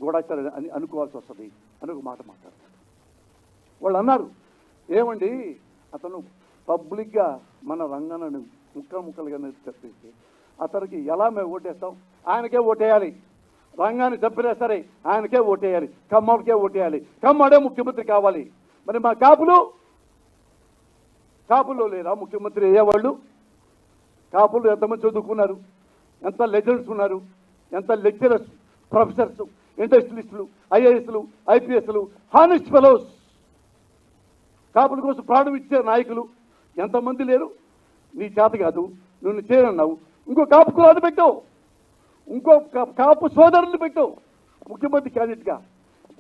గూఢాచార్య అని అనుకోవాల్సి వస్తుంది అని ఒక మాట మాట్లాడతారు. వాళ్ళు అన్నారు, ఏమండి అతను పబ్లిక్గా మన రంగాన్ని ముక్కలుగా చెప్పేసి అతనికి ఎలా మేము ఓటేస్తాం? ఆయనకే ఓటేయాలి, రంగాన్ని చంపినా సరే ఆయనకే ఓటేయాలి, కమ్మడికే ఓటేయాలి, కమ్మడే ముఖ్యమంత్రి కావాలి. మరి మా కాపుల్లో లేరా ముఖ్యమంత్రి అయ్యేవాళ్ళు? కాపులు ఎంతమంది చదువుకున్నారు, ఎంత లెజెండ్స్ ఉన్నారు, ఎంత లెక్చరర్స్, ప్రొఫెసర్స్, ఇండస్ట్రియలిస్టులు, ఐఏఎస్లు, ఐపీఎస్లు, హానెస్ట్ ఫెలోస్, కాపుల కోసం ప్రాణం ఇచ్చే నాయకులు ఎంతమంది లేరు? నీ చేత కాదు, నువ్వు చేయనన్నావు, ఇంకో కాపు కులాన్ని పెట్టావు, ఇంకో కాపు సోదరుని పెట్టావు ముఖ్యమంత్రి క్యాండిడేట్గా.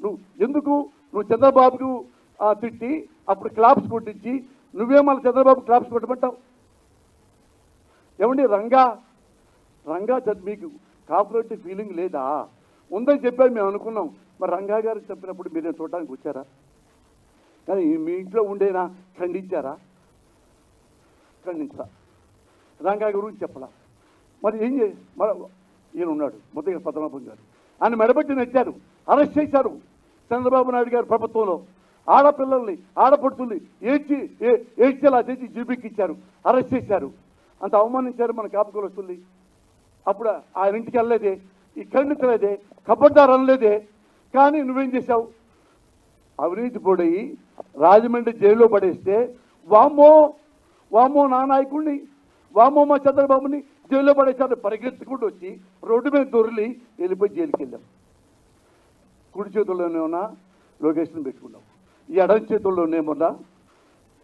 నువ్వు చంద్రబాబుకు తిట్టి అప్పుడు క్లాప్స్ కొట్టించి నువ్వే మళ్ళీ చంద్రబాబు క్లాప్స్ కొట్టమంటావు? ఏమండి రంగా మీకు కాపరేటివ్ ఫీలింగ్ లేదా? ఉందని చెప్పారు, మేము అనుకున్నాం. మరి రంగా గారు చెప్పినప్పుడు మీరే చూడడానికి వచ్చారా? కానీ మీ ఇంట్లో ఉండేనా ఖండించారా? ఖండించరా? రంగా గురించి చెప్పలా. మరి ఏం మరి ఈయన ఉన్నాడు ముద్దగా పద్మనాభం గారు, ఆయన మెడబెట్టి నచ్చారు, అరెస్ట్ చేశారు చంద్రబాబు నాయుడు గారు ప్రభుత్వంలో. ఆడపిల్లల్ని ఆడపడుతుంది ఏడ్చేలా చేసి జీబీకిచ్చారు, అరెస్ట్ చేశారు, అంత అవమానించారు మన కాపుకులు వస్తుంది. అప్పుడు ఆయన ఇంటికి వెళ్ళలేదే, ఈ ఖండించలేదే, కబడ్దారు అనలేదే. కానీ నువ్వేం చేశావు? అవినీతి పొడయి రాజమండ్రి జైల్లో పడేస్తే వామ్మో నా నాయకుడిని, వామ్మో మా చంద్రబాబుని జైల్లో పడేసారు పరిగెత్తుకుంటూ వచ్చి రోడ్డు మీద దొరికి వెళ్ళిపోయి జైలుకి వెళ్ళాం. కుడి చేతుల్లోనే ఉన్న లోకేష్ని పెట్టుకున్నావు, ఈ ఎడం చేతుల్లోనేమన్నా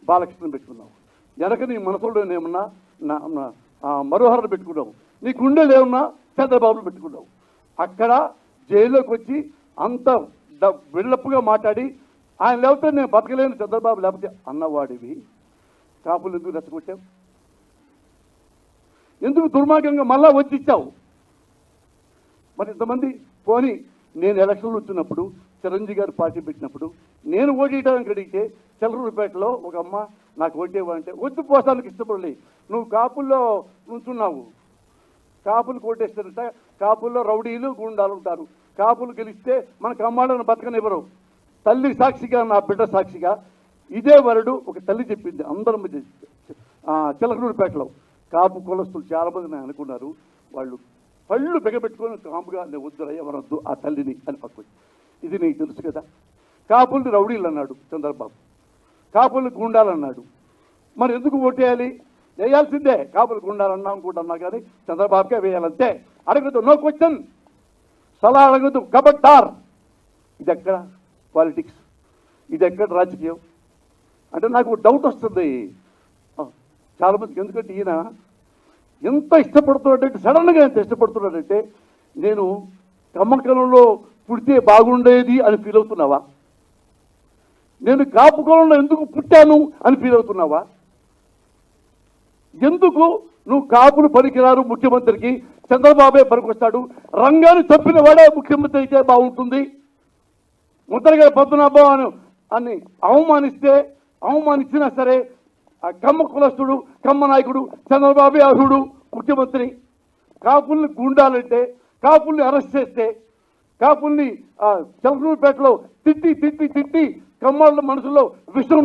బాలకృష్ణని పెట్టుకున్నావు, వెనక నీ మనసులోనేమన్నా మరోహరను పెట్టుకున్నావు, నీ గుండెలు ఏమన్నా చంద్రబాబును పెట్టుకున్నావు. అక్కడ జైల్లోకి వచ్చి అంత విళ్ళప్పుగా మాట్లాడి ఆయన లేకపోతే నేను బతకలేను చంద్రబాబు లేకపోతే అన్నవాడివి కాపులు ఎందుకు రెచ్చగొట్టావు? ఎందుకు దుర్మార్గంగా మళ్ళా వచ్చిచ్చావు? మరి ఇంతమంది పోనీ నేను ఎలక్షన్లు వచ్చినప్పుడు చిరంజీవి గారు పార్టీ పెట్టినప్పుడు నేను ఓటేయడానికి అడిగితే చిలకలూరిపేటలో ఒక అమ్మ నాకు ఓటేవంటే వద్దు పోసానికి ఇష్టపడలే. నువ్వు కాపుల్లో నుంచున్నావు, కాపులు కోటేస్తారంట, కాపుల్లో రౌడీలు గుండాలు ఉంటారు, కాపులు గెలిస్తే మన కమ్మాళ్ళను బతకనివ్వరు. తల్లి సాక్షిగా, నా బిడ్డ సాక్షిగా ఇదే వరడు ఒక తల్లి చెప్పింది అందరం చిలకలూరిపేటలో. కాపు కులస్తులు చాలామంది నేను అనుకున్నారు, వాళ్ళు పళ్ళు బిగబెట్టుకొని కాపుగా నేను వద్దురయ్య వరద్దు ఆ తల్లిని అని పక్కన. ఇది నీకు తెలుసు కదా. కాపుల్ని రౌడీలు అన్నాడు చంద్రబాబు, కాపుల్ని గుండాలన్నాడు. మరి ఎందుకు ఓటేయాలి? వేయాల్సిందే, కాపులు గుండాలన్నా అనుకుంటున్నా కానీ చంద్రబాబుకే వేయాలంతే. అడగదు, నో క్వశ్చన్, సలహా అడగదు, కబడ్డార్. ఇది ఎక్కడ పాలిటిక్స్, ఇది ఎక్కడ రాజకీయం అంటే నాకు డౌట్ వస్తుంది చాలామందికి. ఎందుకంటే ఈయన ఎంత ఇష్టపడుతున్నాడంటే, సడన్గా ఎంత ఇష్టపడుతున్నాడంటే, నేను కమ్మకలంలో పుడితే బాగుండేది అని ఫీల్ అవుతున్నావా? నేను కాపు కులంలో ఎందుకు పుట్టాను అని ఫీల్ అవుతున్నావా? ఎందుకు నువ్వు కాపులు పనికిరారు ముఖ్యమంత్రికి, చంద్రబాబే పనికొస్తాడు, రంగాన్ని చంపిన వాడే ముఖ్యమంత్రి అయితే బాగుంటుంది. ముద్రగడ పద్మనాభం అని అవమానించినా సరే ఆ కమ్మ కులస్తుడు, కమ్మ నాయకుడు చంద్రబాబే అర్హుడు ముఖ్యమంత్రి. కాపుల్ని గుండాలంటే, కాపుల్ని అరెస్ట్ చేస్తే, కాపుల్ని చిలకలూరిపేటలో తిట్టి కమ్మాళ్ళ మనసులో విషం